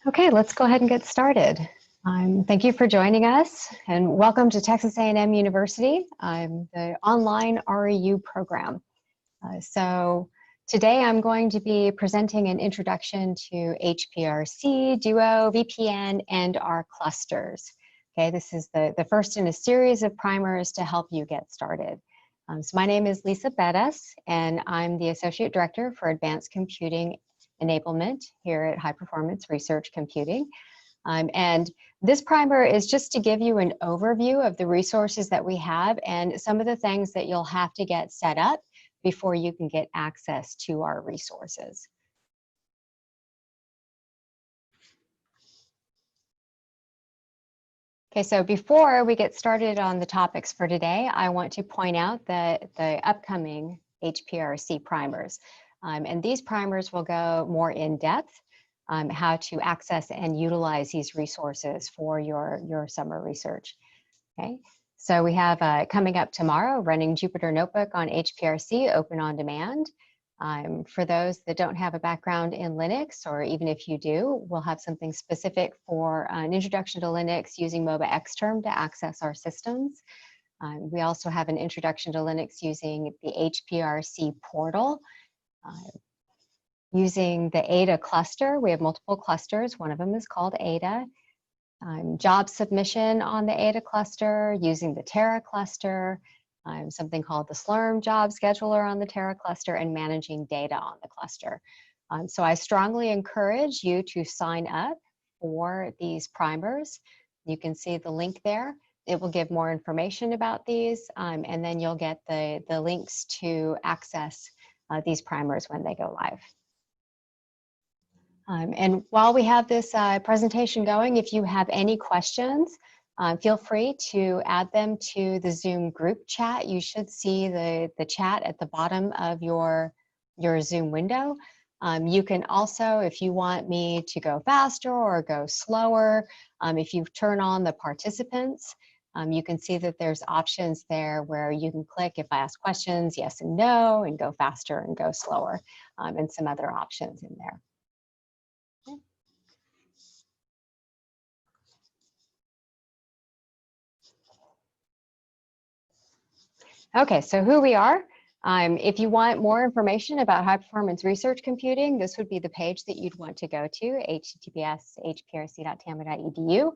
Okay, let's go ahead and get started. Thank you for joining us and welcome to Texas A&M University. I'm the online REU program. So today I'm going to be presenting an introduction to HPRC, Duo, VPN, and our clusters. Okay, this is the first in a series of primers to help you get started. So my name is Lisa Bettis, and I'm the Associate Director for Advanced Computing Enablement here at High Performance Research Computing. And this primer is just to give you an overview of the resources that we have and some of the things that you'll have to get set up before you can get access to our resources. Okay, so before we get started on the topics for today, I want to point out that the upcoming HPRC primers. And these primers will go more in depth how to access and utilize these resources for your summer research. Okay, so we have coming up tomorrow, running Jupyter Notebook on HPRC, open on demand. For those that don't have a background in Linux, or even if you do, we'll have something specific for an introduction to Linux using MOBA Xterm to access our systems. We also have an introduction to Linux using the HPRC portal. Using the Ada cluster, we have multiple clusters. One of them is called Ada. Job submission on the Ada cluster, using the Terra cluster, something called the Slurm job scheduler on the Terra cluster, and managing data on the cluster. So I strongly encourage you to sign up for these primers. You can see the link there. It will give more information about these, and then you'll get the links to access these primers when they go live. And while we have this presentation going, if you have any questions, feel free to add them to the Zoom group chat. You should see the chat at the bottom of your Zoom window. You can also, if you want me to go faster or go slower, if you turn on the participants, you can see that there's options there where you can click if I ask questions, yes and no, and go faster and go slower, and some other options in there. Okay, so who we are. If you want more information about high performance research computing, this would be the page that you'd want to go to, https://hprc.tama.edu.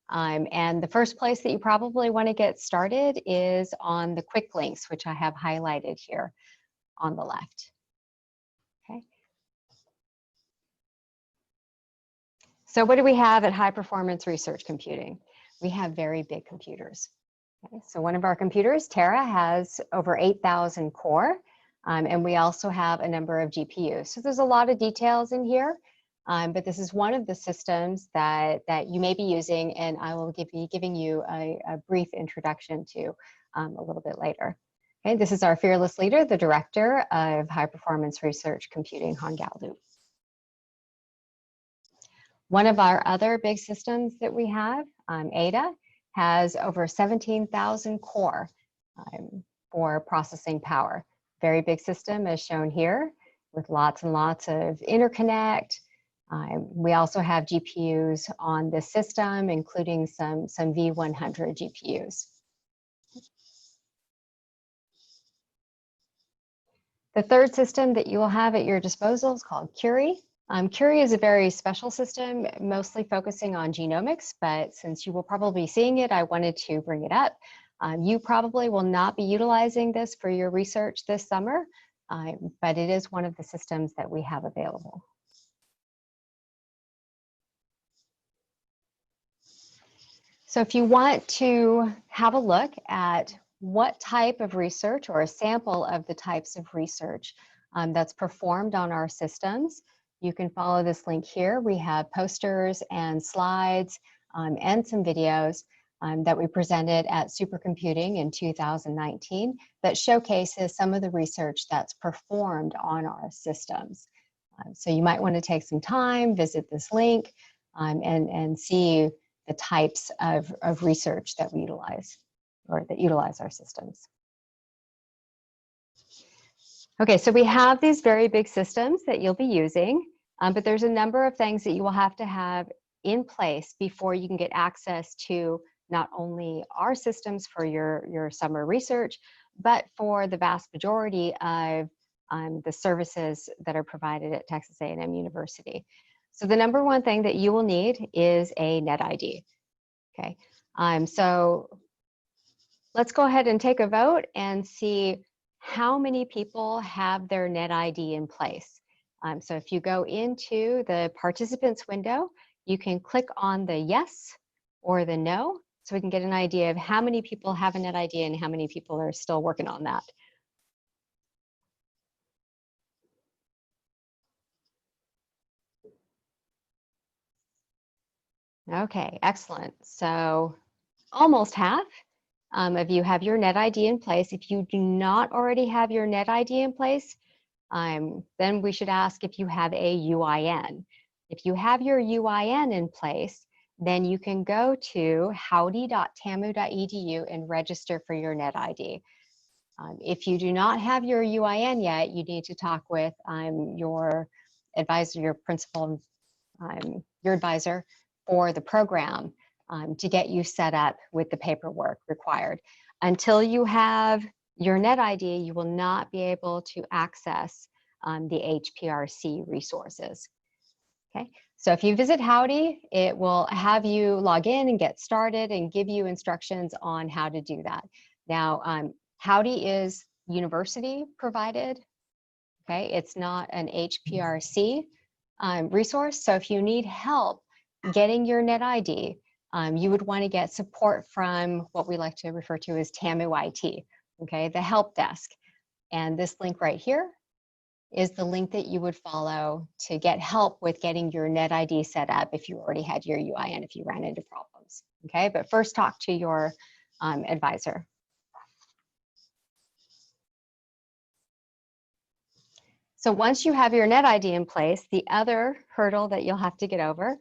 And the first place that you probably want to get started is on the quick links, which I have highlighted here on the left. Okay. So what do we have at high performance research computing? We have very big computers. Okay, so one of our computers, Terra, has over 8,000 core, and we also have a number of GPUs. So there's a lot of details in here, but this is one of the systems that you may be using, and I will be giving you a brief introduction to a little bit later. Okay, this is our fearless leader, the director of high performance research computing, Han Galdu. One of our other big systems that we have, Ada, has over 17,000 core for processing power. Very big system as shown here with lots and lots of interconnect. We also have GPUs on this system, including some V100 GPUs. The third system that you will have at your disposal is called Curie. Curie is a very special system, mostly focusing on genomics, but since you will probably be seeing it, I wanted to bring it up. You probably will not be utilizing this for your research this summer, but it is one of the systems that we have available. So if you want to have a look at what type of research or a sample of the types of research that's performed on our systems, you can follow this link here. We have posters and slides and some videos that we presented at Supercomputing in 2019 that showcases some of the research that's performed on our systems. So you might want to take some time, visit this link, and see the types of research that we utilize or that utilize our systems. Okay, so we have these very big systems that you'll be using. But there's a number of things that you will have to have in place before you can get access to not only our systems for your summer research, but for the vast majority of the services that are provided at Texas A&M University. So the number one thing that you will need is a NetID. Okay, so let's go ahead and take a vote and see how many people have their NetID in place. So if you go into the participants window, you can click on the yes or the no, so we can get an idea of how many people have a NetID and how many people are still working on that. Okay, excellent. So almost half of you have your NetID in place. If you do not already have your NetID in place, then we should ask if you have a UIN. If you have your UIN in place, then you can go to howdy.tamu.edu and register for your NetID. If you do not have your UIN yet, you need to talk with your advisor, your principal, your advisor for the program to get you set up with the paperwork required. Until you have your NetID, you will not be able to access the HPRC resources. Okay, so if you visit Howdy, it will have you log in and get started and give you instructions on how to do that. Now, Howdy is university provided. Okay, it's not an HPRC resource. So if you need help getting your NetID, you would want to get support from what we like to refer to as TAMU IT, okay, the help desk. And this link right here is the link that you would follow to get help with getting your NetID set up if you already had your UIN, if you ran into problems, okay? But first talk to your advisor. So once you have your NetID in place, the other hurdle that you'll have to get over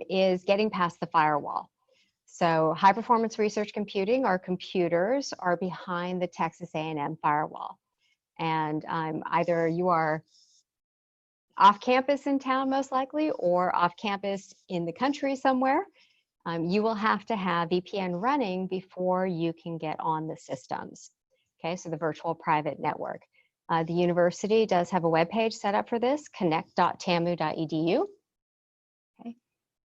is getting past the firewall. So high performance research computing, our computers are behind the Texas A&M firewall. And either you are off campus in town most likely, or off campus in the country somewhere, you will have to have VPN running before you can get on the systems. Okay, so the virtual private network. The university does have a web page set up for this, connect.tamu.edu, okay,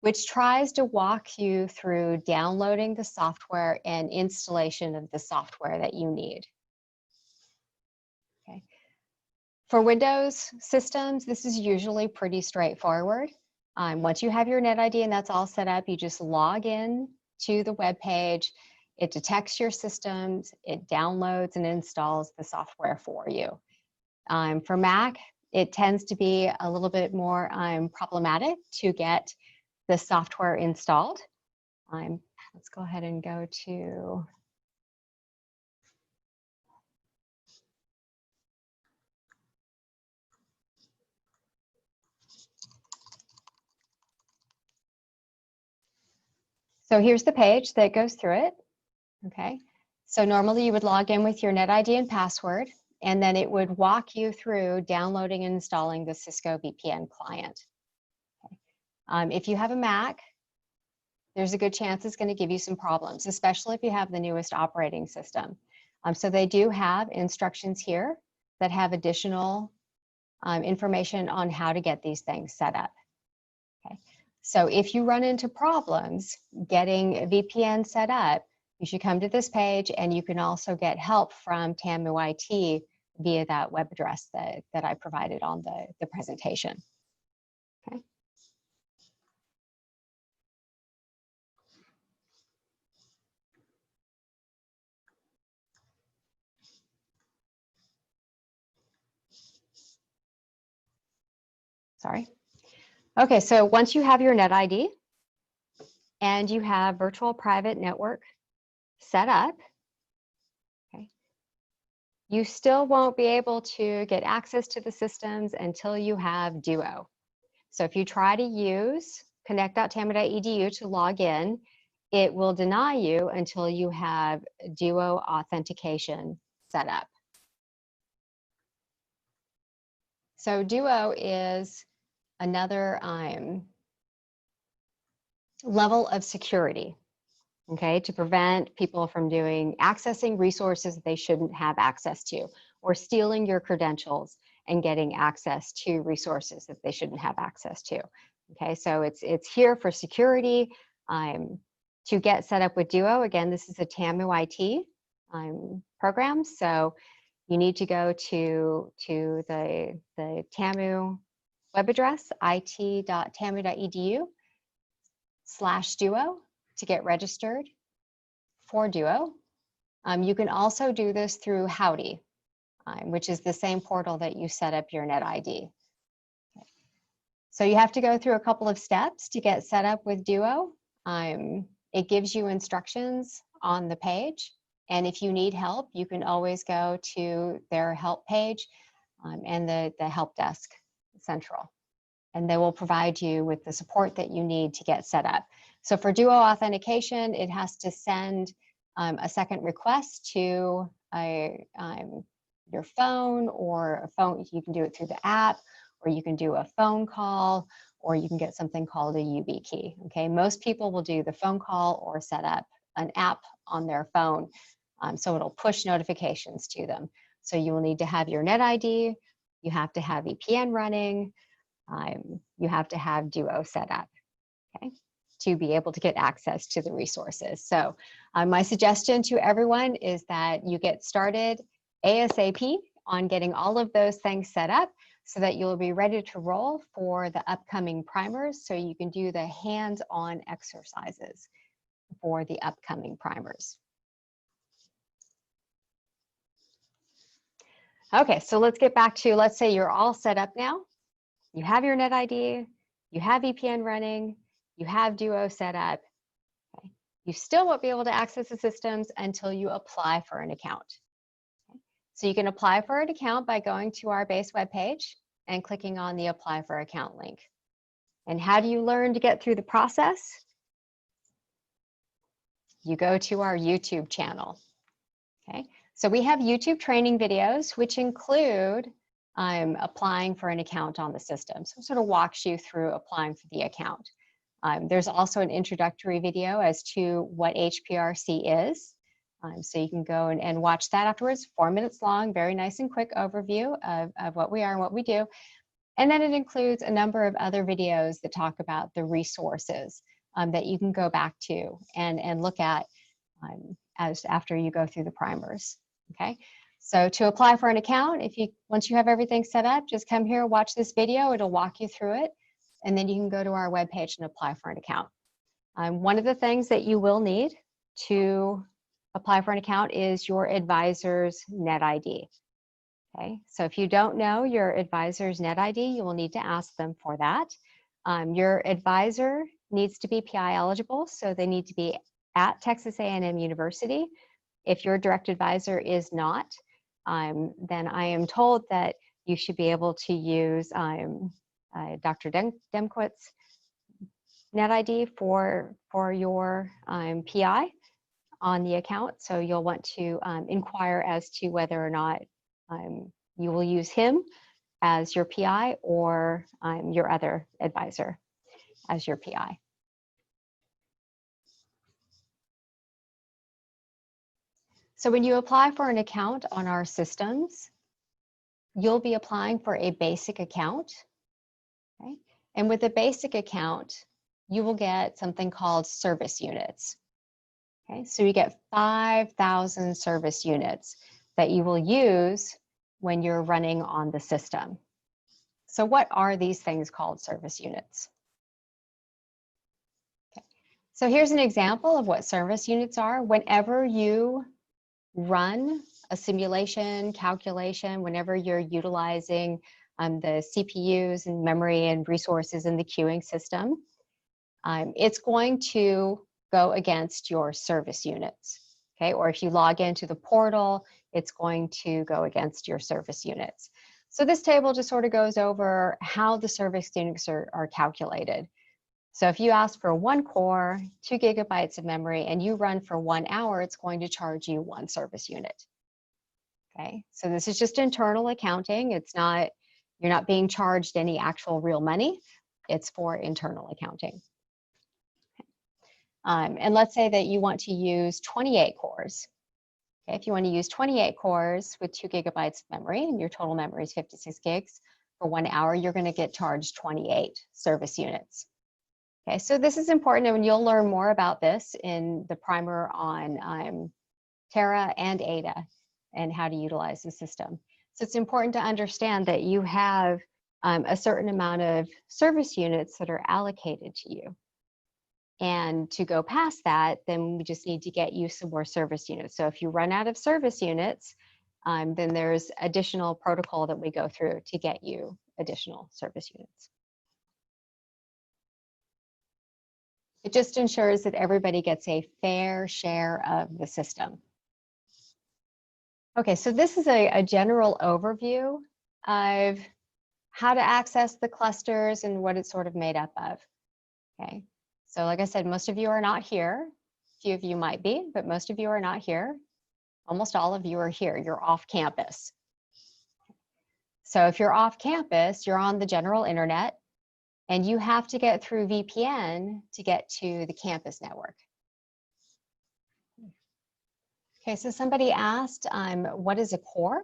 which tries to walk you through downloading the software and installation of the software that you need. Okay. For Windows systems, this is usually pretty straightforward. Once you have your NetID and that's all set up, you just log in to the web page. It detects your systems, it downloads and installs the software for you. For Mac, it tends to be a little bit more problematic to get the software installed. Let's go ahead and go to so here's the page that goes through it, okay? So normally you would log in with your NetID and password, and then it would walk you through downloading and installing the Cisco VPN client. Okay. If you have a Mac, there's a good chance it's going to give you some problems, especially if you have the newest operating system. So they do have instructions here that have additional information on how to get these things set up. Okay. So if you run into problems getting a VPN set up, you should come to this page, and you can also get help from TAMU IT via that web address that I provided on the presentation. Okay. Sorry. Okay, so once you have your NetID and you have virtual private network set up, okay, you still won't be able to get access to the systems until you have Duo. So if you try to use connect.tamu.edu to log in, it will deny you until you have Duo authentication set up. So Duo is another level of security, okay, to prevent people from accessing resources that they shouldn't have access to, or stealing your credentials and getting access to resources that they shouldn't have access to. Okay, so it's here for security. To get set up with Duo, again, this is a TAMU IT program, so you need to go to the TAMU web address, it.tamu.edu/Duo, to get registered for Duo. You can also do this through Howdy, which is the same portal that you set up your NetID. So you have to go through a couple of steps to get set up with Duo. It gives you instructions on the page, and if you need help, you can always go to their help page and the help desk central, and they will provide you with the support that you need to get set up. So for Duo authentication, it has to send a second request to your phone, or a phone. You can do it through the app, or you can do a phone call, or you can get something called a YubiKey. Okay, most people will do the phone call or set up an app on their phone, so it'll push notifications to them. So you will need to have your NetID, you have to have VPN running, you have to have Duo set up, okay, to be able to get access to the resources. So my suggestion to everyone is that you get started ASAP on getting all of those things set up, so that you'll be ready to roll for the upcoming primers, so you can do the hands-on exercises for the upcoming primers. Okay, so let's get back to, let's say you're all set up now. You have your NetID, you have VPN running, you have Duo set up. Okay. You still won't be able to access the systems until you apply for an account. Okay. So you can apply for an account by going to our base webpage and clicking on the Apply for Account link. And how do you learn to get through the process? You go to our YouTube channel. Okay, so we have YouTube training videos, which include applying for an account on the system. So it sort of walks you through applying for the account. There's also an introductory video as to what HPRC is. So you can go and watch that afterwards, 4 minutes long, very nice and quick overview of what we are and what we do. And then it includes a number of other videos that talk about the resources that you can go back to and look at after you go through the primers, okay? So to apply for an account, once you have everything set up, just come here, watch this video, it'll walk you through it, and then you can go to our webpage and apply for an account. One of the things that you will need to apply for an account is your advisor's NetID. Okay, so if you don't know your advisor's NetID, you will need to ask them for that. Your advisor needs to be PI eligible, so they need to be at Texas A&M University. If your direct advisor is not, then I am told that you should be able to use Dr. Demkowitz NetID for your PI on the account. So you'll want to inquire as to whether or not you will use him as your PI, or your other advisor as your PI. So when you apply for an account on our systems, you'll be applying for a basic account, okay? And with a basic account, you will get something called service units. Okay, so you get 5,000 service units that you will use when you're running on the system. So what are these things called service units? Okay. So here's an example of what service units are. Whenever you run a simulation, calculation, whenever you're utilizing the CPUs and memory and resources in the queuing system, it's going to go against your service units, okay? Or if you log into the portal, it's going to go against your service units. So this table just sort of goes over how the service units are calculated. So if you ask for 1 core, 2 gigabytes of memory, and you run for 1 hour, it's going to charge you 1 service unit. Okay, so this is just internal accounting. It's not You're not being charged any actual real money. It's for internal accounting. And let's say that you want to use 28 cores. Okay, if you want to use 28 cores with 2 gigabytes of memory and your total memory is 56 gigs, for 1 hour, you're going to get charged 28 service units. Okay, so this is important, and you'll learn more about this in the primer on Terra and Ada and how to utilize the system. So it's important to understand that you have a certain amount of service units that are allocated to you. And to go past that, then we just need to get you some more service units. So if you run out of service units, then there's additional protocol that we go through to get you additional service units. It just ensures that everybody gets a fair share of the system. Okay, so this is a general overview of how to access the clusters and what it's sort of made up of. Okay, so like I said, most of you are not here. A few of you might be, but most of you are not here. Almost all of you are here. You're off campus. So if you're off campus, you're on the general internet, and you have to get through VPN to get to the campus network. Okay, so somebody asked, what is a core?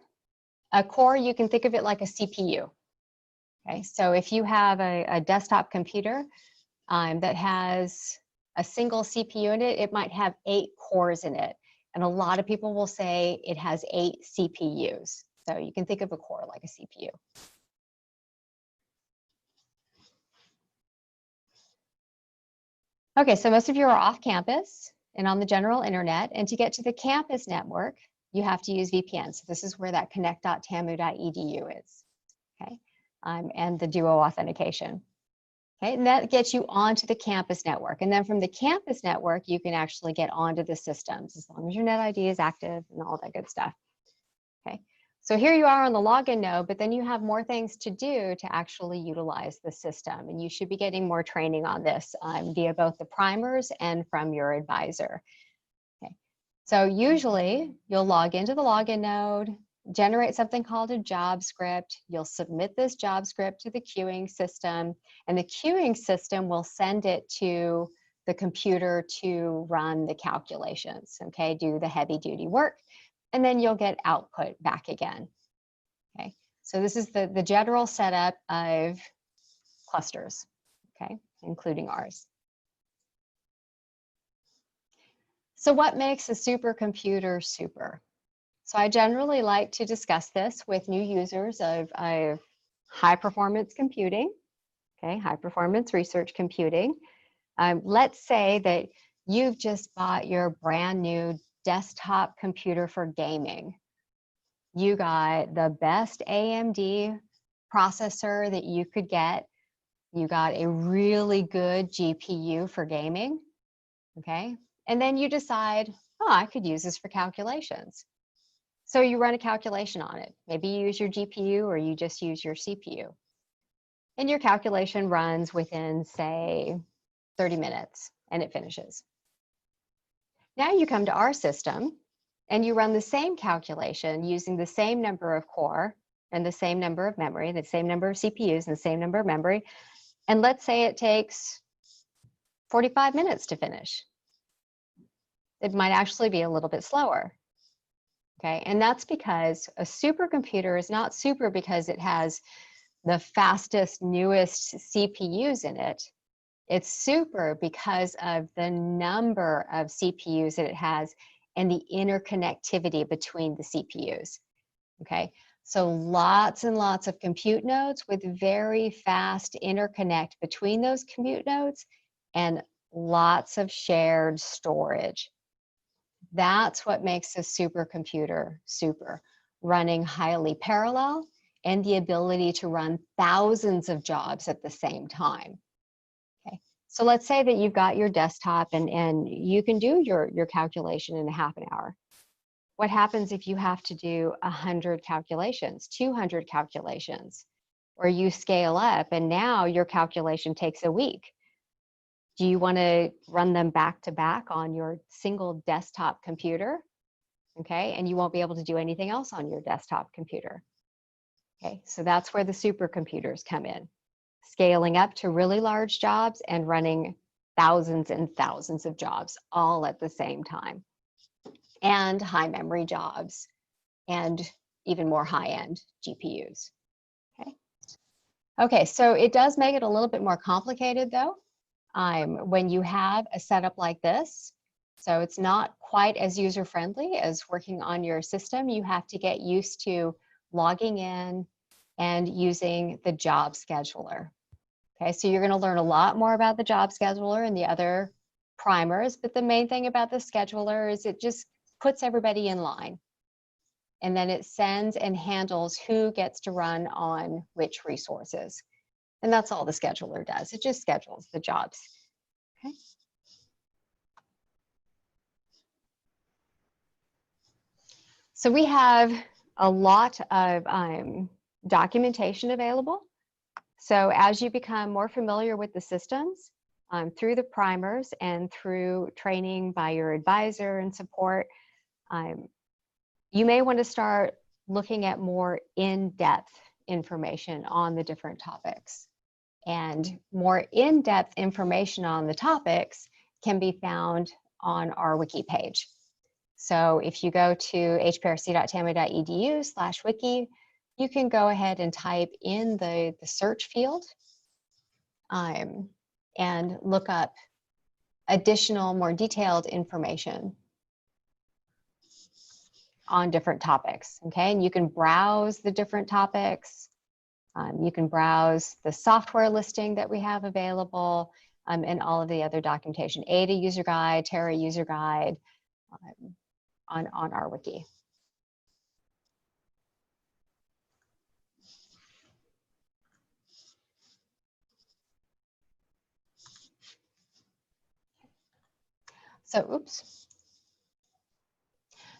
A core, you can think of it like a CPU. Okay, so if you have a desktop computer that has a single CPU in it, it might have 8 cores in it. And a lot of people will say it has 8 CPUs. So you can think of a core like a CPU. Okay, so most of you are off campus and on the general internet. And to get to the campus network, you have to use VPN. So this is where that connect.tamu.edu is. Okay, and the Duo authentication. Okay, and that gets you onto the campus network. And then from the campus network, you can actually get onto the systems as long as your NetID is active and all that good stuff. Okay, so here you are on the login node, but then you have more things to do to actually utilize the system. And you should be getting more training on this via both the primers and from your advisor. Okay, so usually you'll log into the login node, generate something called a job script. You'll submit this job script to the queuing system, and the queuing system will send it to the computer to run the calculations, okay, do the heavy duty work, and then you'll get output back again. Okay, so this is the general setup of clusters, okay, including ours. So what makes a supercomputer super? So I generally like to discuss this with new users of high performance computing, okay, high performance research computing. Let's say that you've just bought your brand new desktop computer for gaming. You got the best AMD processor that you could get. You got a really good GPU for gaming, okay? And then you decide, oh, I could use this for calculations. So you run a calculation on it. Maybe you use your GPU or you just use your CPU. And your calculation runs within, say, 30 minutes and it finishes. Now you come to our system and you run the same calculation using the same number of core and the same number of memory, the same number of CPUs and the same number of memory. And let's say it takes 45 minutes to finish. It might actually be a little bit slower. Okay, and that's because a supercomputer is not super because it has the fastest, newest CPUs in it. It's super because of the number of CPUs that it has and the interconnectivity between the CPUs. Okay, so lots and lots of compute nodes with very fast interconnect between those compute nodes and lots of shared storage. That's what makes a supercomputer super, running highly parallel and the ability to run thousands of jobs at the same time. Okay, so let's say that you've got your desktop and you can do your calculation in a half an hour. What happens if you have to do 100 calculations, 200 calculations, or you scale up and now your calculation takes a week? Do you want to run them back to back on your single desktop computer? Okay, and you won't be able to do anything else on your desktop computer. Okay, so that's where the supercomputers come in, scaling up to really large jobs and running thousands and thousands of jobs all at the same time, and high memory jobs, and even more high-end GPUs. Okay, so it does make it a little bit more complicated though, when you have a setup like this. So it's not quite as user-friendly as working on your system. You have to get used to logging in and using the job scheduler. Okay, so you're going to learn a lot more about the job scheduler and the other primers, but the main thing about the scheduler is it just puts everybody in line. And then it sends and handles who gets to run on which resources. And that's all the scheduler does. It just schedules the jobs. Okay. So we have a lot of documentation available. So as you become more familiar with the systems, through the primers and through training by your advisor and support, you may want to start looking at more in-depth information on the different topics. And more in-depth information on the topics can be found on our wiki page. So if you go to hprc.tama.edu/wiki, you can go ahead and type in the search field and look up additional, more detailed information on different topics, okay? And you can browse the different topics. You can browse the software listing that we have available and all of the other documentation, Ada user guide, Terra user guide on our wiki. So, oops.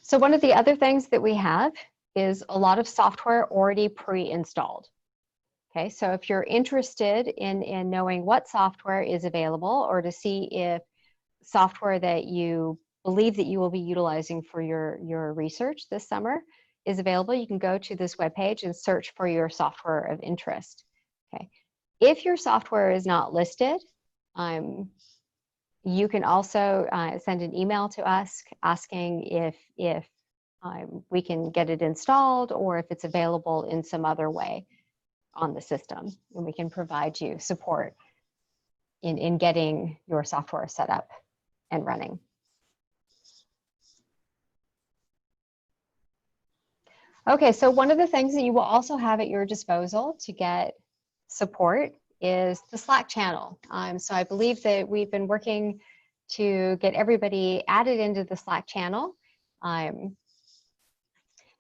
So one of the other things that we have is a lot of software already pre-installed. Okay, so if you're interested in knowing what software is available or to see if software that you believe that you will be utilizing for your research this summer is available, you can go to this webpage and search for your software of interest. Okay, if your software is not listed, you can also send an email to us asking if we can get it installed or if it's available in some other way on the system, and we can provide you support in getting your software set up and running. Okay, so one of the things that you will also have at your disposal to get support is the Slack channel. So I believe that we've been working to get everybody added into the Slack channel.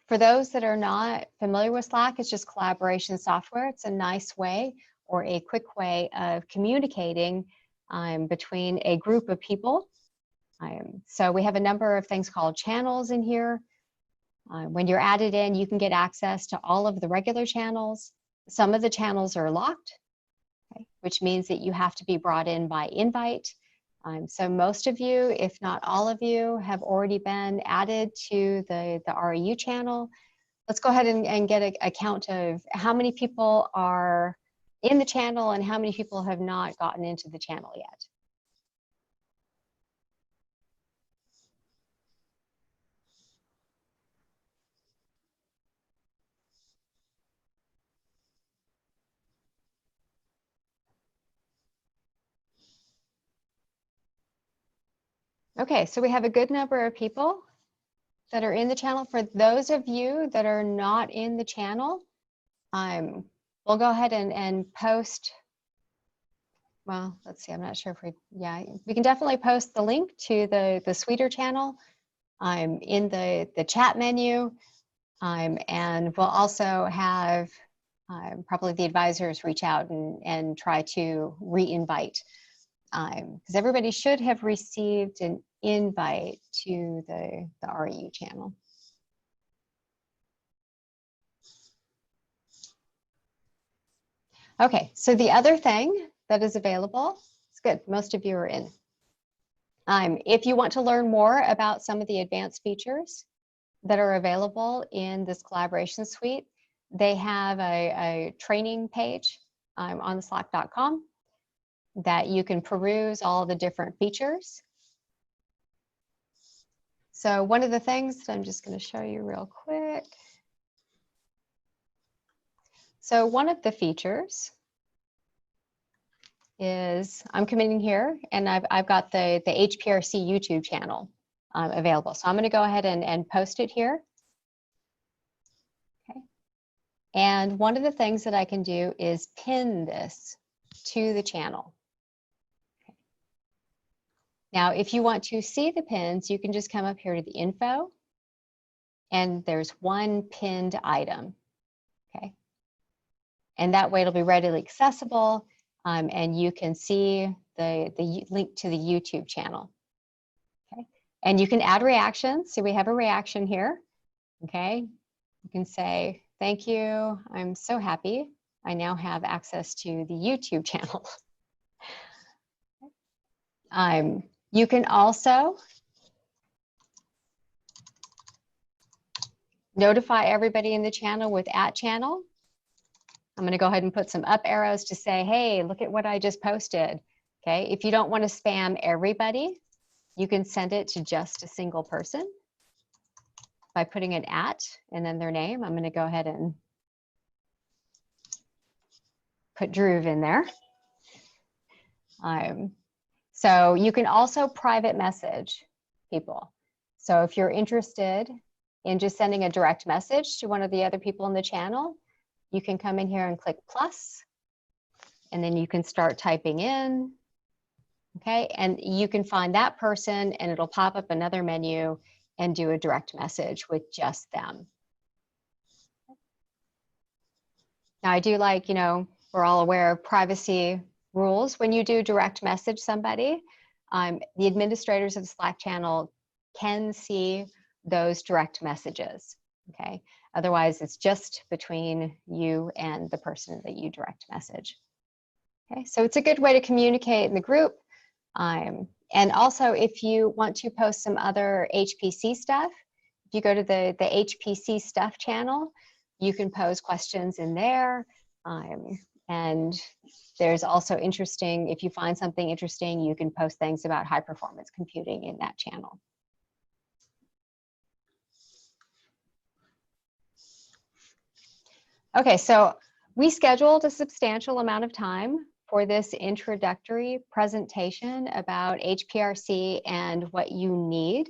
For those that are not familiar with Slack, it's just collaboration software. It's a nice way or a quick way of communicating between a group of people. So we have a number of things called channels in here. When you're added in, you can get access to all of the regular channels. Some of the channels are locked, okay, which means that you have to be brought in by invite. So most of you, if not all of you, have already been added to the REU channel. Let's go ahead and get a count of how many people are in the channel and how many people have not gotten into the channel yet. Okay, so we have a good number of people that are in the channel. For those of you that are not in the channel, we'll go ahead and post, well, let's see, I'm not sure if we can definitely post the link to the Sweeter channel in the chat menu, and we'll also have probably the advisors reach out and try to re-invite, because everybody should have received an invite to the REU channel. Okay, so the other thing that is available, it's good, most of you are in. If you want to learn more about some of the advanced features that are available in this collaboration suite, they have a training page on slack.com that you can peruse all the different features. So one of the things that I'm just going to show you real quick. So one of the features is I'm coming in here and I've got the HPRC YouTube channel available. So I'm going to go ahead and post it here. Okay. And one of the things that I can do is pin this to the channel. Okay. Now, if you want to see the pins, you can just come up here to the info and there's one pinned item. Okay. And that way it'll be readily accessible. And you can see the link to the YouTube channel. Okay, and you can add reactions. So we have a reaction here. Okay, you can say, thank you, I'm so happy. I now have access to the YouTube channel. You can also notify everybody in the channel with @channel. I'm going to go ahead and put some up arrows to say, hey, look at what I just posted. Okay, if you don't want to spam everybody, you can send it to just a single person by putting an @ and then their name. I'm going to go ahead and put Dhruv in there. So you can also private message people. So if you're interested in just sending a direct message to one of the other people in the channel, you can come in here and click plus, and then you can start typing in, okay? And you can find that person and it'll pop up another menu and do a direct message with just them. Now I do like, we're all aware of privacy rules. When you do direct message somebody, the administrators of the Slack channel can see those direct messages, okay? Otherwise, it's just between you and the person that you direct message. Okay, so it's a good way to communicate in the group. And also, if you want to post some other HPC stuff, if you go to the HPC stuff channel, you can pose questions in there. And there's also interesting, if you find something interesting, you can post things about high performance computing in that channel. Okay, so we scheduled a substantial amount of time for this introductory presentation about HPRC and what you need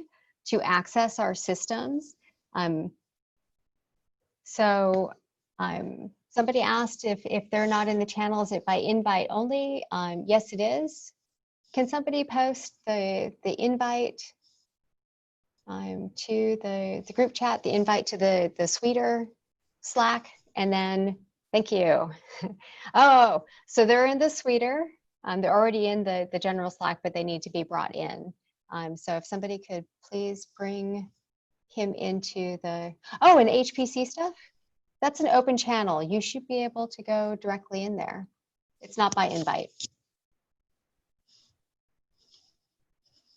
to access our systems. Somebody asked if they're not in the channel, is it by invite only? Yes, it is. Can somebody post the invite to the group chat, the invite to the Sweeter Slack? And then, thank you. Oh, so they're in the Sweeter. They're already in the general Slack, but they need to be brought in. So if somebody could please bring him into and HPC stuff, that's an open channel. You should be able to go directly in there. It's not by invite.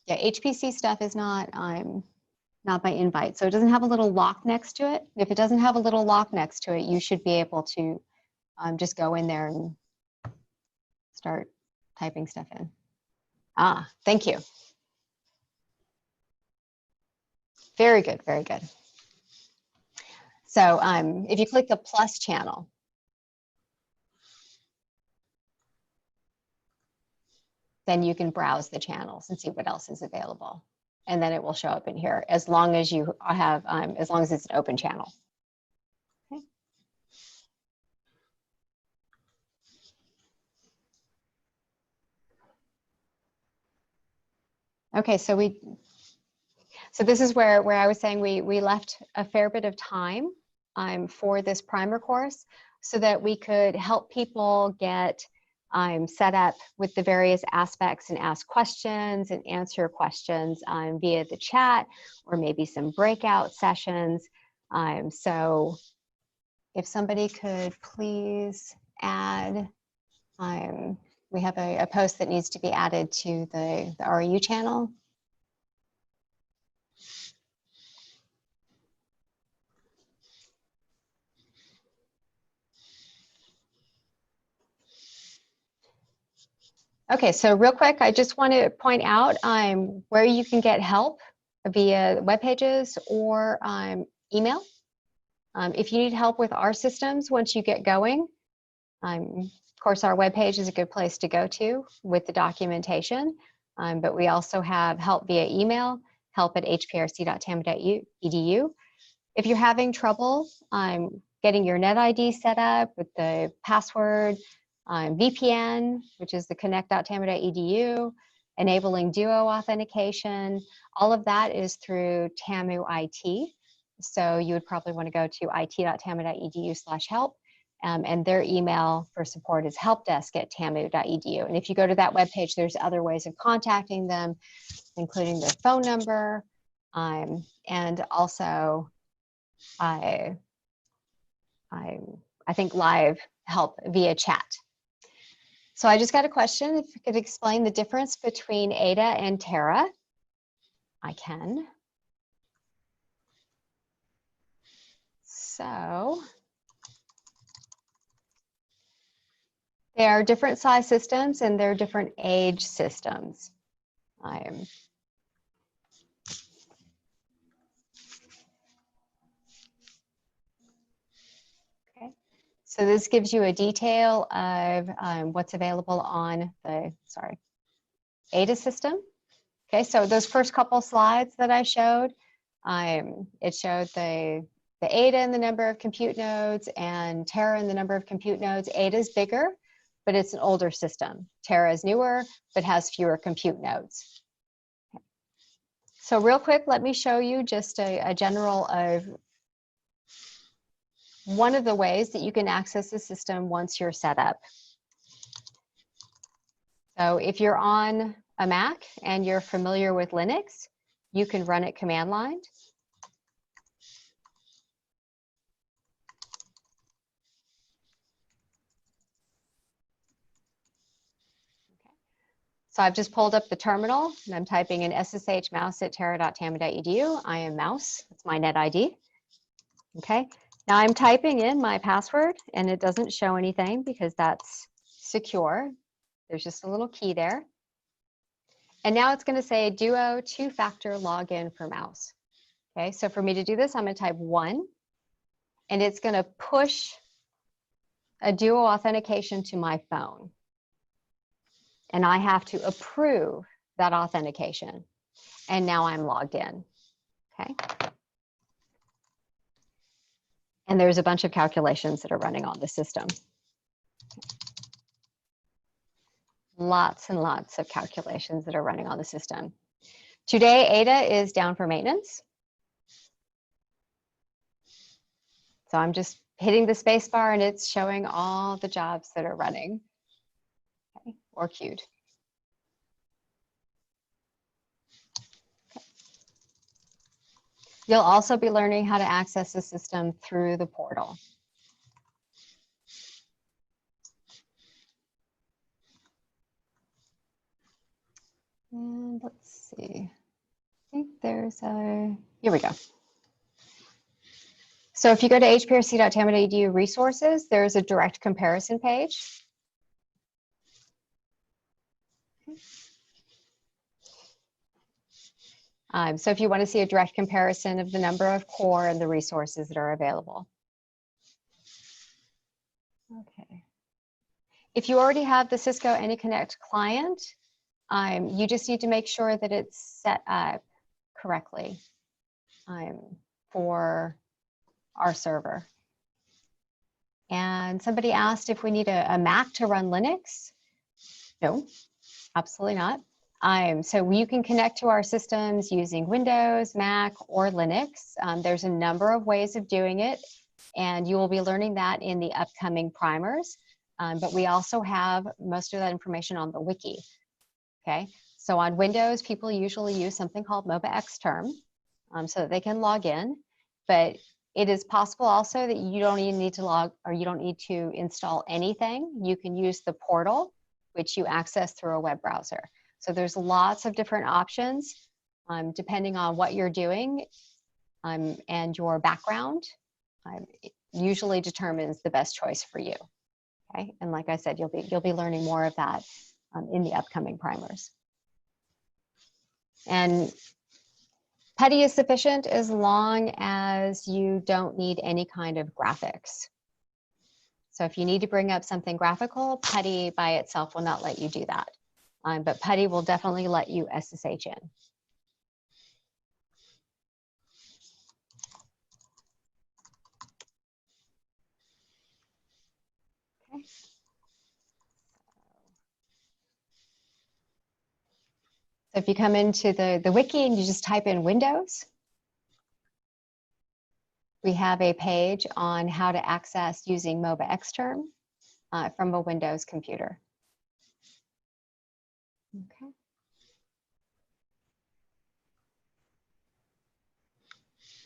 Yeah, HPC stuff is not by invite. So it doesn't have a little lock next to it. If it doesn't have a little lock next to it, you should be able to just go in there and start typing stuff in. Ah, thank you. Very good, very good. So if you click the plus channel, then you can browse the channels and see what else is available. And then it will show up in here as long as you have, as long as it's an open channel. Okay. Okay, so this is where I was saying we left a fair bit of time for this primer course so that we could help people get set up with the various aspects and ask questions and answer questions via the chat or maybe some breakout sessions. So if somebody could please add, we have a post that needs to be added to the RU channel. Okay, so real quick, I just want to point out where you can get help via web pages or email. If you need help with our systems once you get going, of course, our webpage is a good place to go to with the documentation, but we also have help via email, help@hprc.tama.edu. If you're having trouble getting your NetID set up with the password, VPN, which is the connect.tama.edu, enabling Duo authentication, all of that is through TAMU IT. So you would probably want to go to it.tama.edu/help. And their email for support is helpdesk@tamu.edu. And if you go to that webpage, there's other ways of contacting them, including their phone number, and also I think live help via chat. So I just got a question. If you could explain the difference between Ada and Terra. I can. So they are different size systems and they're different age systems. Okay. So this gives you a detail of what's available on the, Ada system. Okay, so those first couple slides that I showed, it showed the Ada and the number of compute nodes and Terra and the number of compute nodes. Ada is bigger, but it's an older system. Terra is newer, but has fewer compute nodes. Okay. So real quick, let me show you just a general of one of the ways that you can access the system once you're set up. So if you're on a Mac and you're familiar with Linux, you can run it command line. So I've just pulled up the terminal and I'm typing in SSH mouse at terra.tama.edu. I am mouse, that's my NetID. Okay, now I'm typing in my password and it doesn't show anything because that's secure. There's just a little key there. And now it's going to say Duo two-factor login for mouse. Okay, so for me to do this, I'm going to type 1 and it's going to push a Duo authentication to my phone. And I have to approve that authentication. And now I'm logged in, okay? And there's a bunch of calculations that are running on the system. Lots and lots of calculations that are running on the system. Today, Ada is down for maintenance. So I'm just hitting the space bar and it's showing all the jobs that are running, okay, or queued. You'll also be learning how to access the system through the portal. And let's see, I think there's a, here we go. So if you go to hprc.tama.edu resources, there's a direct comparison page. So if you want to see a direct comparison of the number of core and the resources that are available. Okay. If you already have the Cisco AnyConnect client, you just need to make sure that it's set up correctly for our server. And somebody asked if we need a Mac to run Linux. No, absolutely not. So you can connect to our systems using Windows, Mac, or Linux. There's a number of ways of doing it, and you will be learning that in the upcoming primers. But we also have most of that information on the wiki. Okay, so on Windows, people usually use something called MobaXterm so that they can log in. But it is possible also that you don't even need to log, or you don't need to install anything. You can use the portal, which you access through a web browser. So there's lots of different options depending on what you're doing and your background. It usually determines the best choice for you. Okay, and like I said, you'll be learning more of that in the upcoming primers. And PuTTY is sufficient as long as you don't need any kind of graphics. So if you need to bring up something graphical, PuTTY by itself will not let you do that. But PuTTY will definitely let you SSH in. Okay. So if you come into the wiki and you just type in Windows, we have a page on how to access using MOBA Xterm from a Windows computer. Okay.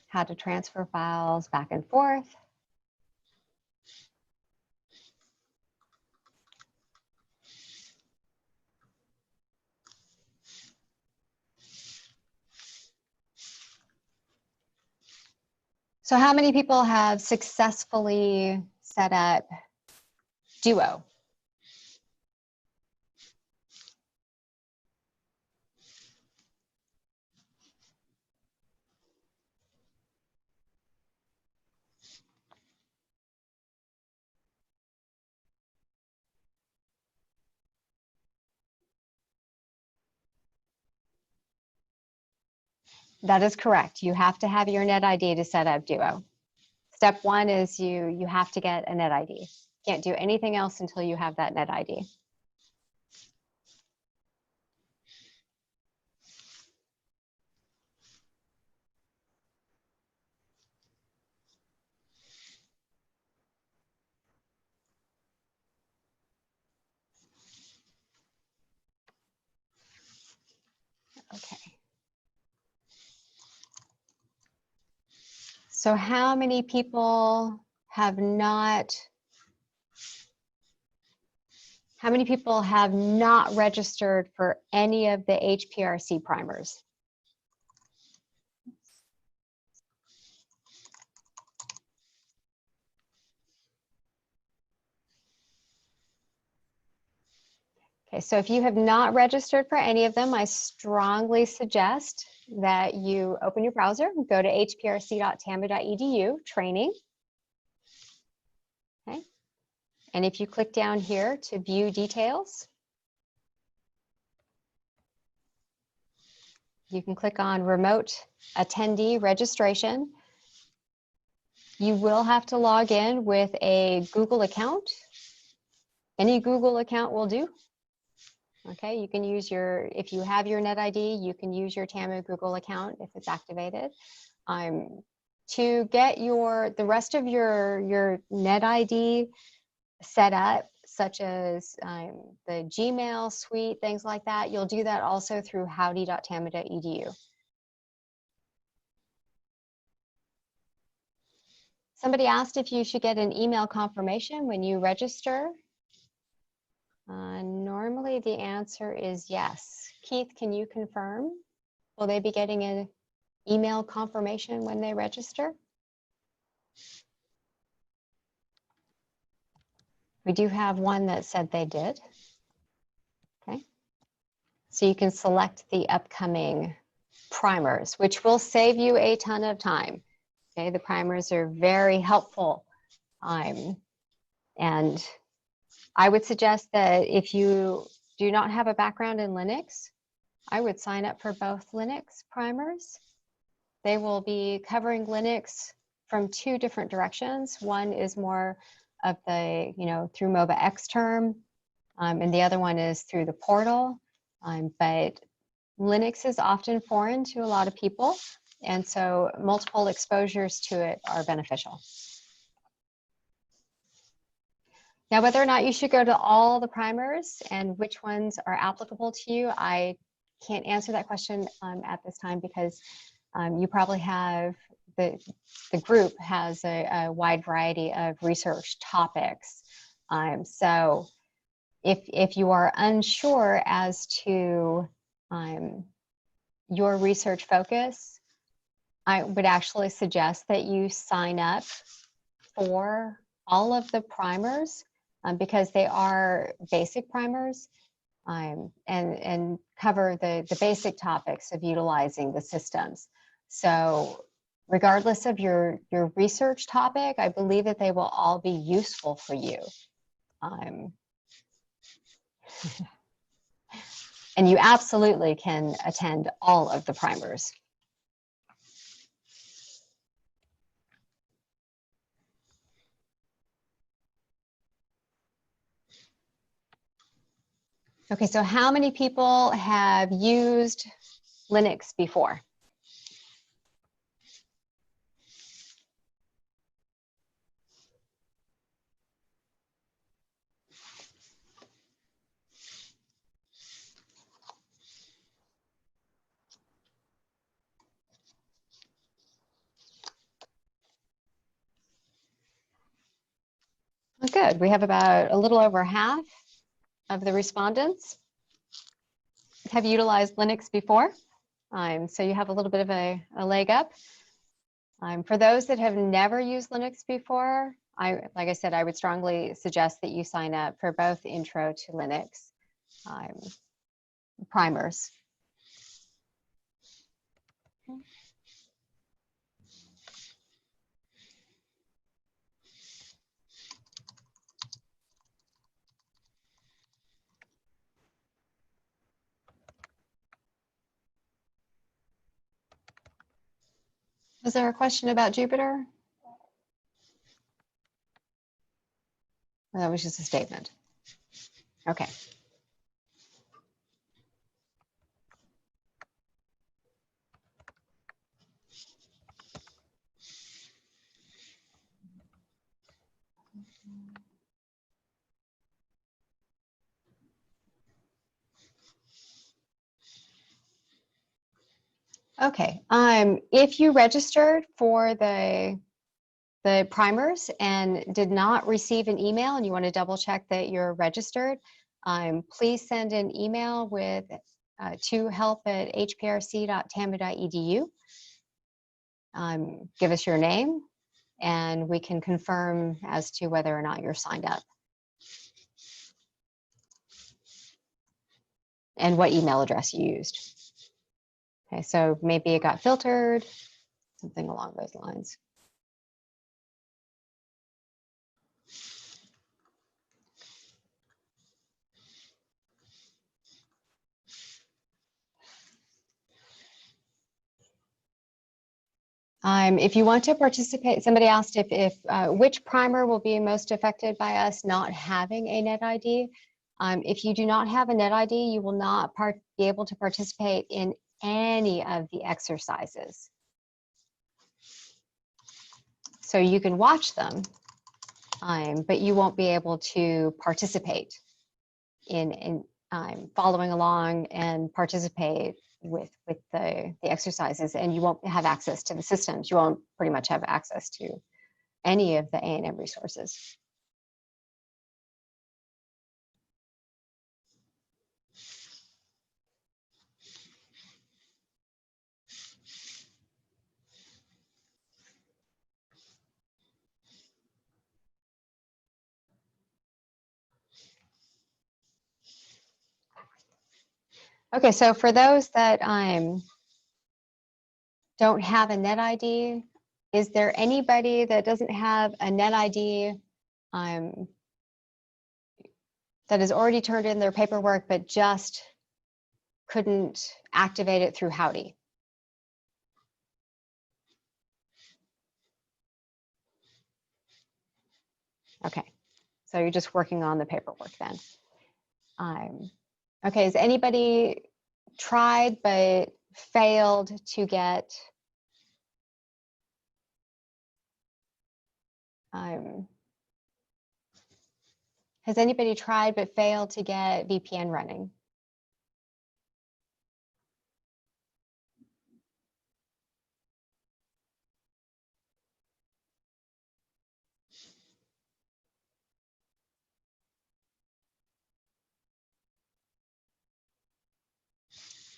How to transfer files back and forth. So how many people have successfully set up Duo? That is correct. You have to have your NetID to set up Duo. Step one is you have to get a NetID. Can't do anything else until you have that NetID. Okay. So how many people have not registered for any of the HPRC primers? Okay, so if you have not registered for any of them, I strongly suggest that you open your browser, go to hprc.tamu.edu, training. Okay. And if you click down here to view details, you can click on remote attendee registration. You will have to log in with a Google account. Any Google account will do. Okay, you can use if you have your NetID, you can use your TAMU Google account if it's activated. To get the rest of your NetID set up, such as the Gmail suite, things like that, you'll do that also through howdy.tamu.edu. Somebody asked if you should get an email confirmation when you register. Normally the answer is yes. Keith, can you confirm? Will they be getting an email confirmation when they register? We do have one that said they did. Okay. So you can select the upcoming primers, which will save you a ton of time. Okay, the primers are very helpful. And I would suggest that if you do not have a background in Linux, I would sign up for both Linux primers. They will be covering Linux from two different directions. One is more of the, through MOBA Xterm, and the other one is through the portal. But Linux is often foreign to a lot of people, and so multiple exposures to it are beneficial. Now, whether or not you should go to all the primers and which ones are applicable to you, I can't answer that question at this time, because you probably have, the group has a wide variety of research topics. So if you are unsure as to your research focus, I would actually suggest that you sign up for all of the primers, because they are basic primers. and cover the basic topics of utilizing the systems. So regardless of your research topic, I believe that they will all be useful for you. And you absolutely can attend all of the primers. Okay, so how many people have used Linux before? Well, good. We have about a little over half of the respondents have utilized Linux before. So you have a little bit of a leg up. For those that have never used Linux before, like I said, I would strongly suggest that you sign up for both Intro to Linux primers. Was there a question about Jupyter? Or that was just a statement. Okay. Okay. If you registered for the primers and did not receive an email and you want to double check that you're registered, please send an email with to help@hprc.tamu.edu. Give us your name and we can confirm as to whether or not you're signed up. And what email address you used. Okay, so maybe it got filtered, something along those lines. If you want to participate, somebody asked if which primer will be most affected by us not having a NetID. If you do not have a NetID, you will not be able to participate in any of the exercises. So you can watch them, but you won't be able to participate in following along and participate with the exercises, and you won't have access to the systems. You won't pretty much have access to any of the A&M resources. Okay, so for those that don't have a NetID, is there anybody that doesn't have a NetID that has already turned in their paperwork but just couldn't activate it through Howdy? Okay, so you're just working on the paperwork then. Okay, has anybody tried but failed to get has anybody tried but failed to get VPN running?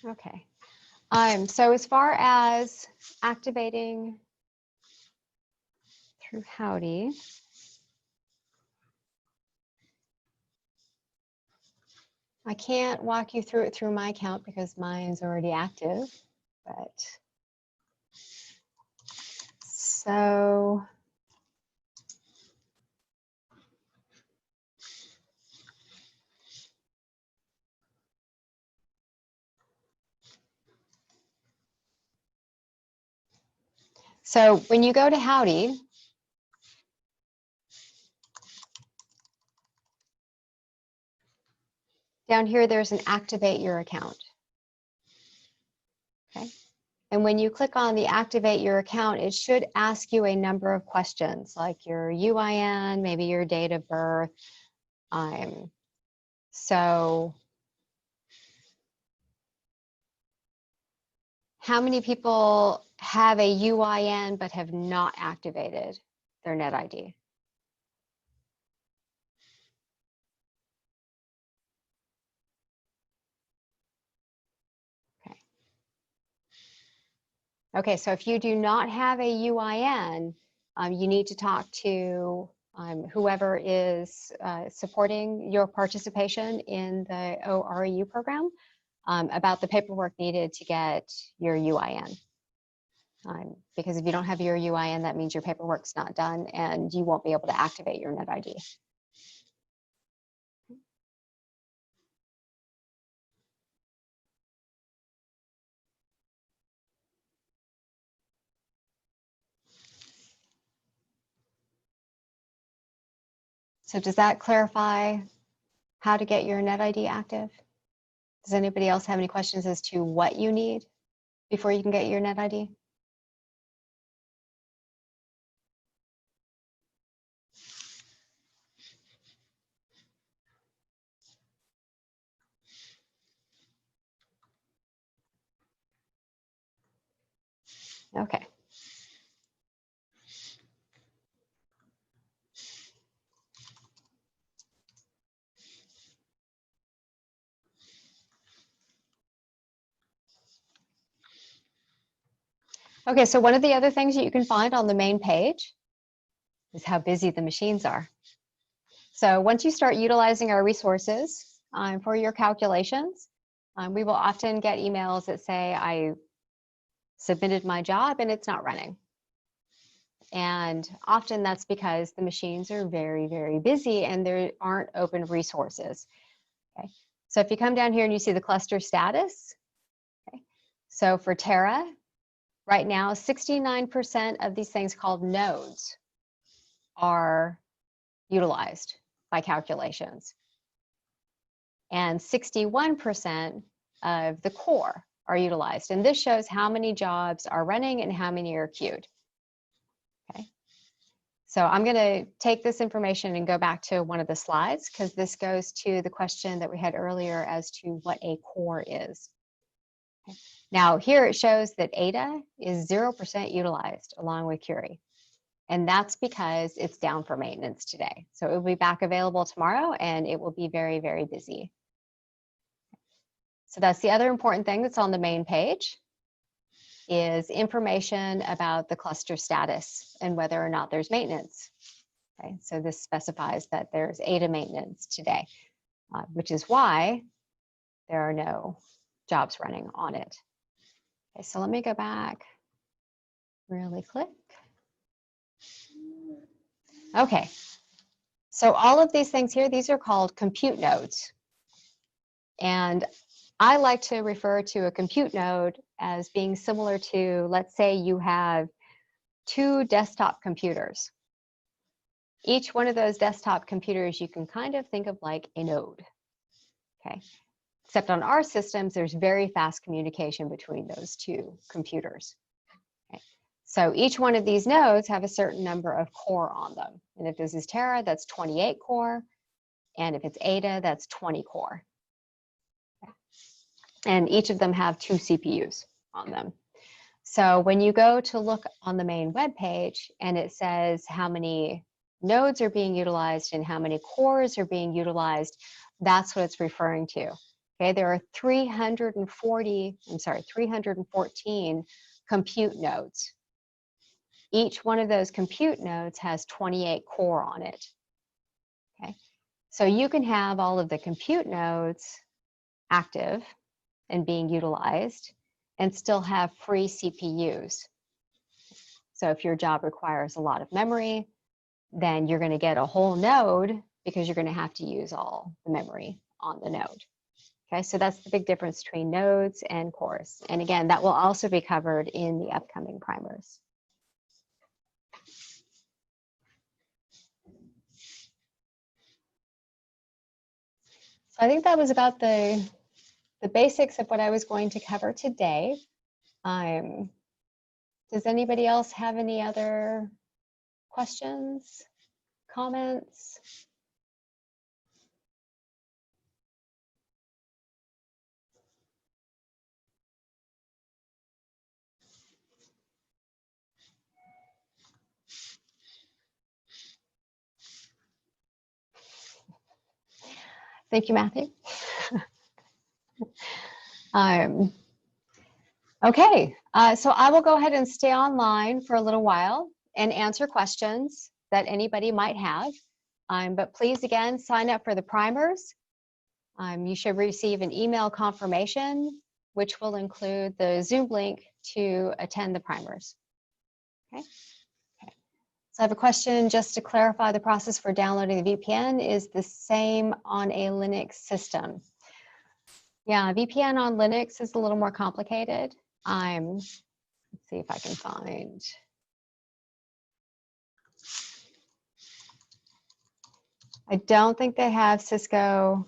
Okay. So as far as activating through Howdy, I can't walk you through it through my account because mine's already active, but so when you go to Howdy, down here there's an activate your account. Okay. And when you click on the activate your account, it should ask you a number of questions like your UIN, maybe your date of birth. So how many people have a UIN but have not activated their NetID? Okay. Okay, so if you do not have a UIN, you need to talk to whoever is supporting your participation in the OREU program about the paperwork needed to get your UIN. Because if you don't have your UIN, that means your paperwork's not done and you won't be able to activate your NetID. So does that clarify how to get your NetID active? Does anybody else have any questions as to what you need before you can get your NetID? Okay. Okay, so one of the other things that you can find on the main page is how busy the machines are. So once you start utilizing our resources for your calculations, we will often get emails that say, I submitted my job and it's not running. And often that's because the machines are very, very busy and there aren't open resources. Okay. So if you come down here and you see the cluster status, okay. So for Terra, right now, 69% of these things called nodes are utilized by calculations. And 61% of the core are utilized. And this shows how many jobs are running and how many are queued. Okay. So I'm going to take this information and go back to one of the slides because this goes to the question that we had earlier as to what a core is. Okay. Now here it shows that Ada is 0% utilized along with Curie. And that's because it's down for maintenance today. So it will be back available tomorrow and it will be very, very busy. So that's the other important thing that's on the main page is information about the cluster status and whether or not there's maintenance. Okay, so this specifies that there's Ada maintenance today, which is why there are no jobs running on it. Okay, so let me go back really quick. Okay, so all of these things here, these are called compute nodes. And I like to refer to a compute node as being similar to, let's say you have 2 desktop computers. Each one of those desktop computers you can kind of think of like a node, okay? Except on our systems, there's very fast communication between those 2 computers. Okay? So each one of these nodes have a certain number of core on them. And if this is Terra, that's 28 core. And if it's Ada, that's 20 core. Okay? And each of them have 2 CPUs on them. So when you go to look on the main web page and it says how many nodes are being utilized and how many cores are being utilized, that's what it's referring to. Okay, there are 314 compute nodes. Each one of those compute nodes has 28 core on it. Okay, so you can have all of the compute nodes active and being utilized and still have free CPUs. So if your job requires a lot of memory, then you're going to get a whole node because you're going to have to use all the memory on the node. Okay, so that's the big difference between nodes and cores. And again, that will also be covered in the upcoming primers. So I think that was about the basics of what I was going to cover today. Does anybody else have any other questions, comments? Thank you, Matthew. Okay, so I will go ahead and stay online for a little while and answer questions that anybody might have. But please, again, sign up for the primers. You should receive an email confirmation, which will include the Zoom link to attend the primers. Okay. So I have a question just to clarify: the process for downloading the VPN is the same on a Linux system. Yeah, VPN on Linux is a little more complicated. Let's see if I can find. I don't think they have Cisco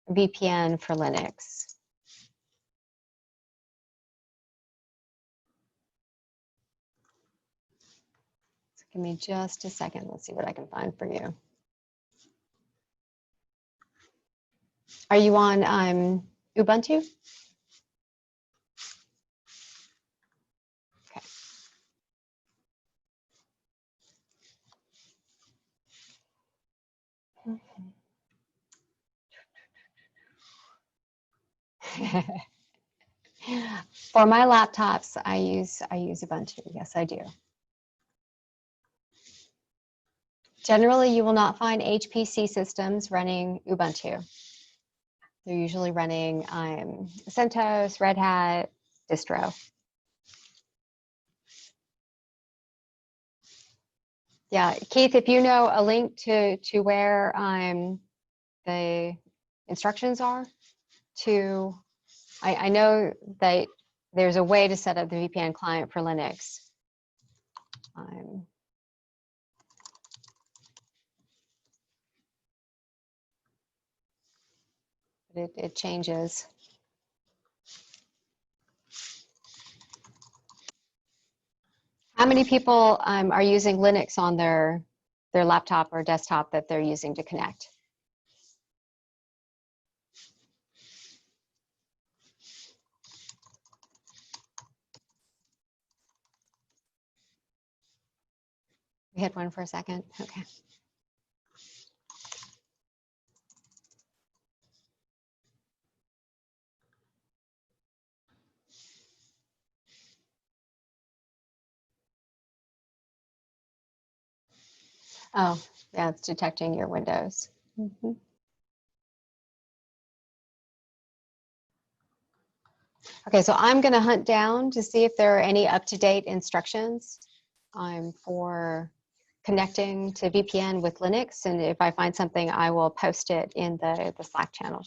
VPN for Linux. So give me just a second. Let's see what I can find for you. Are you on Ubuntu? Okay. For my laptops, I use Ubuntu. Yes, I do. Generally, you will not find HPC systems running Ubuntu. They're usually running CentOS, Red Hat, distro. Yeah, Keith, if you know a link to where the instructions are to, I know that there's a way to set up the VPN client for Linux. But it changes. How many people are using Linux on their laptop or desktop that they're using to connect? We had one for a second. Okay. Oh, yeah, it's detecting your Windows. Mm-hmm. Okay, so I'm going to hunt down to see if there are any up-to-date instructions for connecting to VPN with Linux, and if I find something, I will post it in the Slack channel.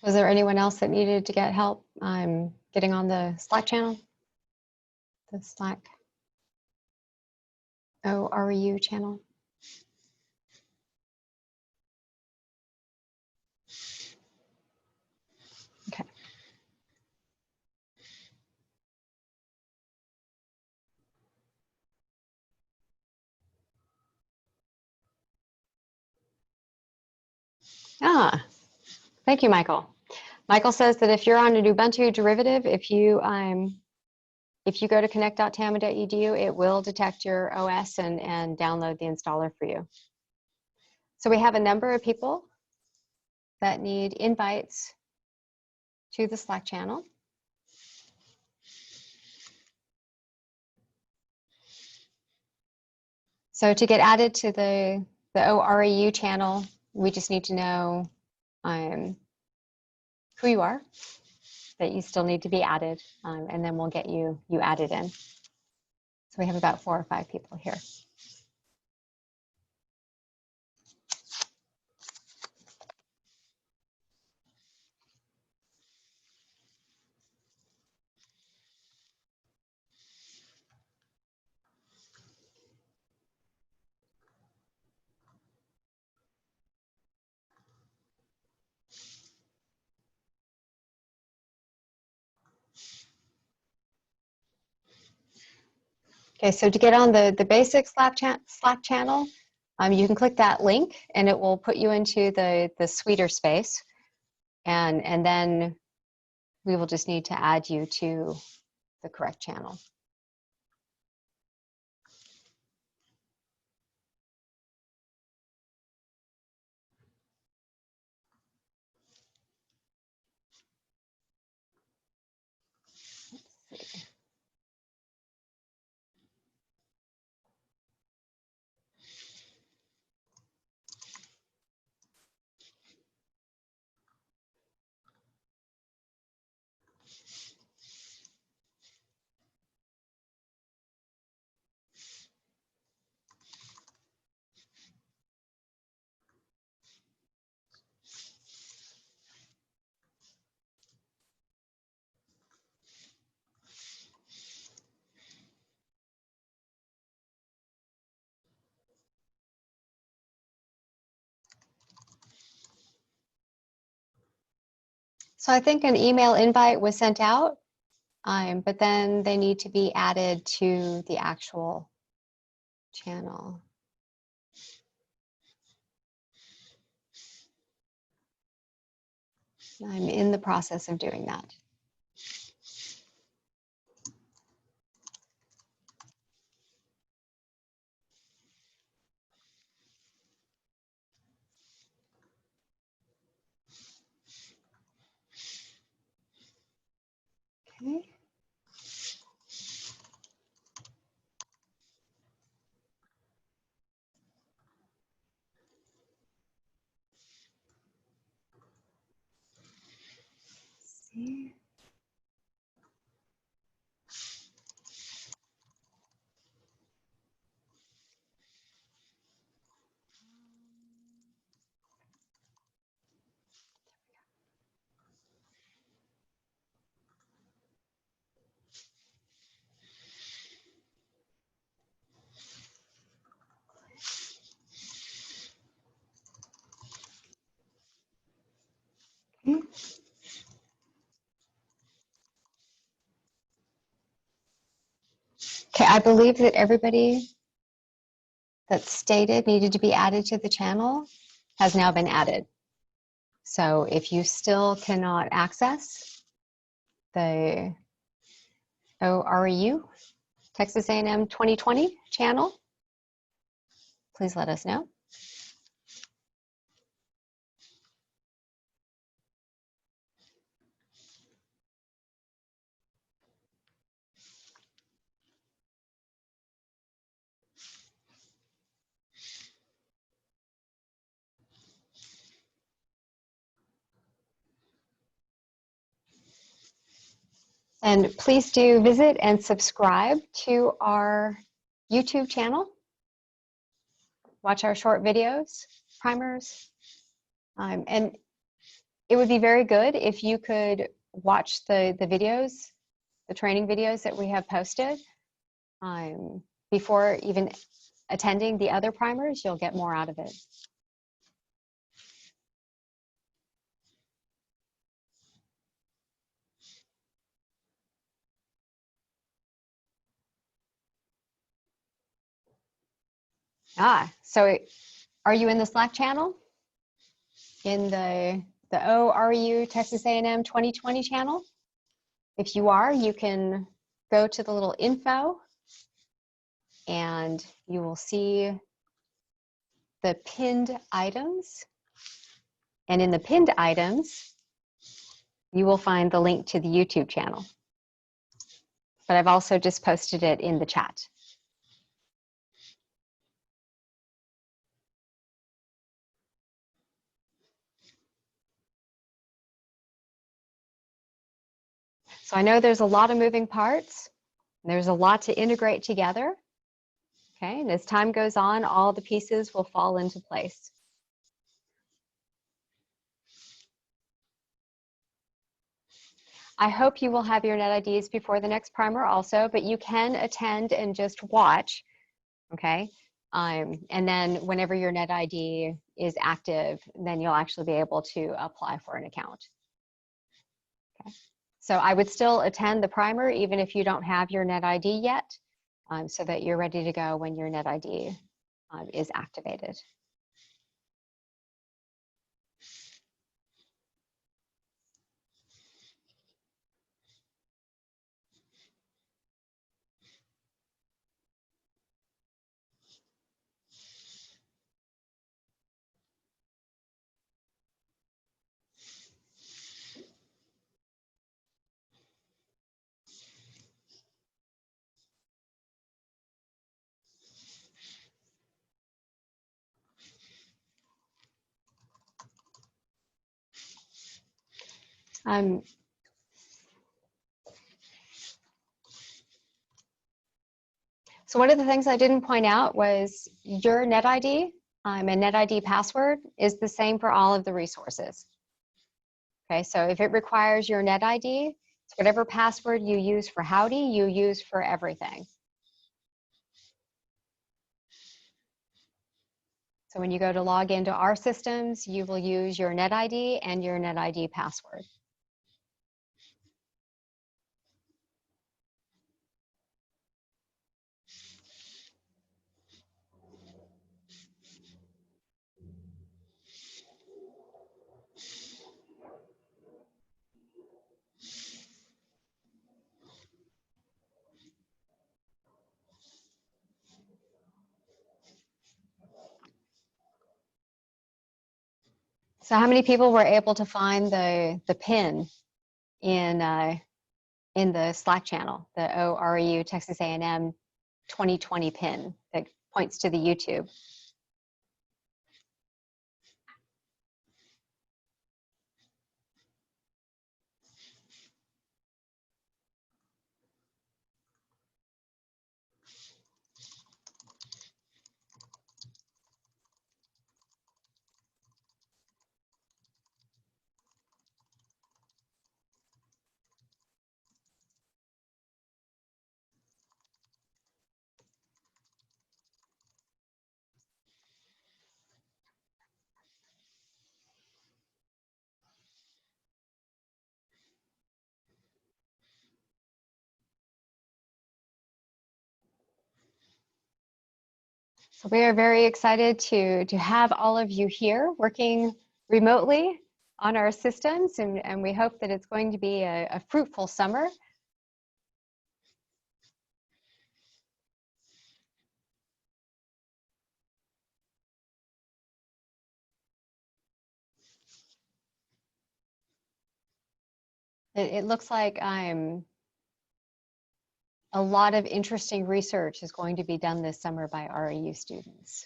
Was there anyone else that needed to get help getting on the Slack channel? The Slack ORU channel? Okay. Ah, thank you, Michael. Michael says that if you're on an Ubuntu derivative, if you go to connect.tama.edu, it will detect your OS and download the installer for you. So we have a number of people that need invites to the Slack channel. So to get added to the OREU channel, we just need to know who you are, that you still need to be added, and then we'll get you added in. So we have about 4 or 5 people here. Okay, so to get on the basic Slack channel, you can click that link and it will put you into the sweeter space. And then we will just need to add you to the correct channel. So I think an email invite was sent out, but then they need to be added to the actual channel. I'm in the process of doing that. Okay. See. Okay, I believe that everybody that stated needed to be added to the channel has now been added. So if you still cannot access the OREU Texas A&M 2020 channel, please let us know. And please do visit and subscribe to our YouTube channel. Watch our short videos, primers. And it would be very good if you could watch the videos, the training videos that we have posted before even attending the other primers. You'll get more out of it. So are you in the Slack channel? in the ORU Texas A&M 2020 channel? If you are, you can go to the little info and you will see the pinned items. And in the pinned items, you will find the link to the YouTube channel. But I've also just posted it in the chat. So I know there's a lot of moving parts. There's a lot to integrate together. Okay, and as time goes on, all the pieces will fall into place. I hope you will have your NetIDs before the next primer also, but you can attend and just watch, okay? And then whenever your NetID is active, then you'll actually be able to apply for an account. Okay. So I would still attend the primer even if you don't have your NetID yet, so that you're ready to go when your NetID is activated. So one of the things I didn't point out was your NetID and NetID password is the same for all of the resources. Okay, so if it requires your NetID, it's whatever password you use for Howdy, you use for everything. So when you go to log into our systems, you will use your NetID and your NetID password. So how many people were able to find the pin in the Slack channel, the ORU Texas A&M 2020 pin that points to the YouTube? So we are very excited to have all of you here working remotely on our systems, and we hope that it's going to be a fruitful summer. It looks like a lot of interesting research is going to be done this summer by REU students.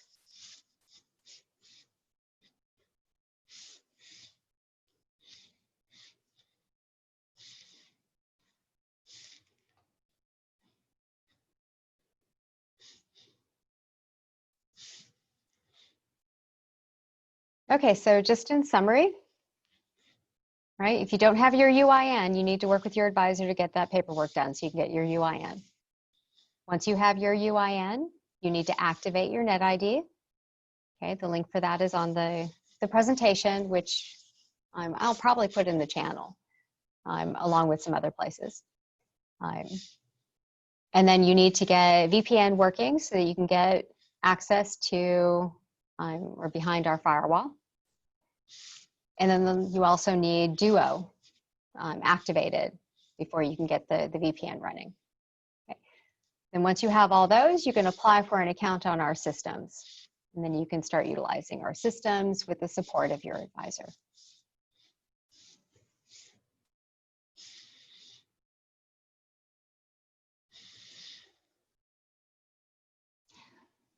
Okay, so just in summary, right? If you don't have your UIN, you need to work with your advisor to get that paperwork done so you can get your UIN. Once you have your UIN, you need to activate your NetID. Okay, the link for that is on the presentation, which I'll probably put in the channel along with some other places. And then you need to get VPN working so that you can get access to or behind our firewall. And then you also need Duo activated before you can get the VPN running. Okay. Then once you have all those, you can apply for an account on our systems. And then you can start utilizing our systems with the support of your advisor.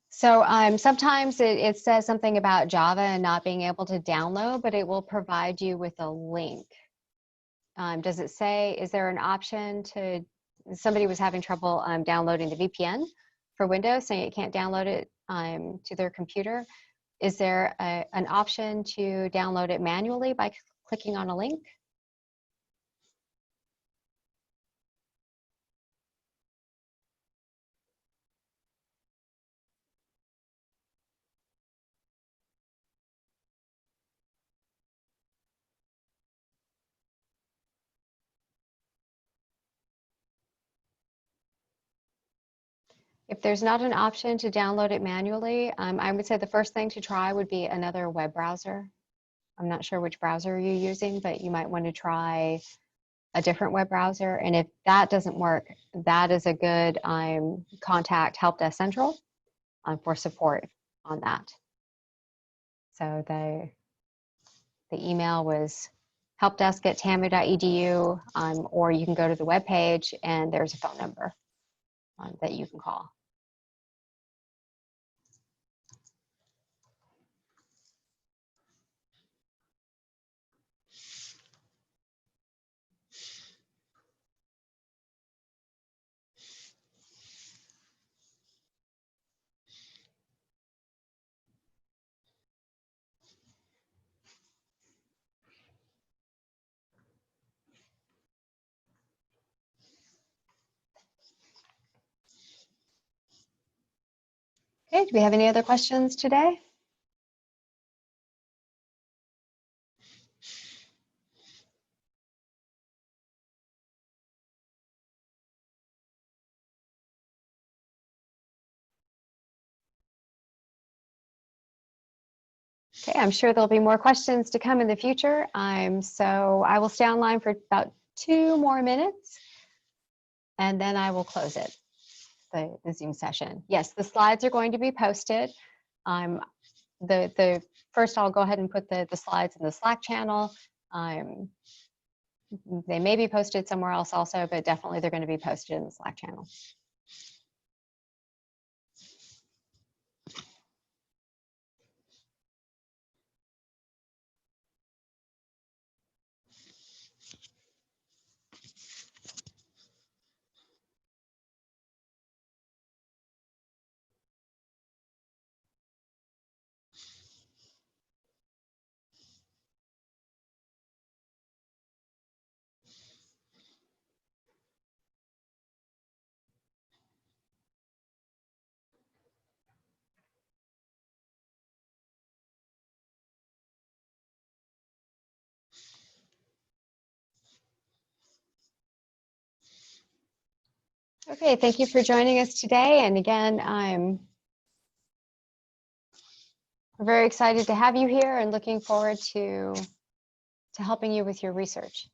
So sometimes it says something about Java and not being able to download, but it will provide you with a link. Does it say, is there an option to, somebody was having trouble downloading the VPN for Windows, saying it can't download it to their computer. Is there an option to download it manually by clicking on a link? If there's not an option to download it manually, I would say the first thing to try would be another web browser. I'm not sure which browser you're using, but you might want to try a different web browser. And if that doesn't work, that is a good contact Help Desk Central for support on that. So the email was helpdesk@tamu.edu, or you can go to the web page and there's a phone number that you can call. Okay, do we have any other questions today? Okay, I'm sure there'll be more questions to come in the future. So I will stay online for about 2 more minutes, and then I will close it, the Zoom session. Yes, the slides are going to be posted. First, I'll go ahead and put the slides in the Slack channel. They may be posted somewhere else also, but definitely they're going to be posted in the Slack channel. Okay, thank you for joining us today. And again, I'm very excited to have you here and looking forward to helping you with your research.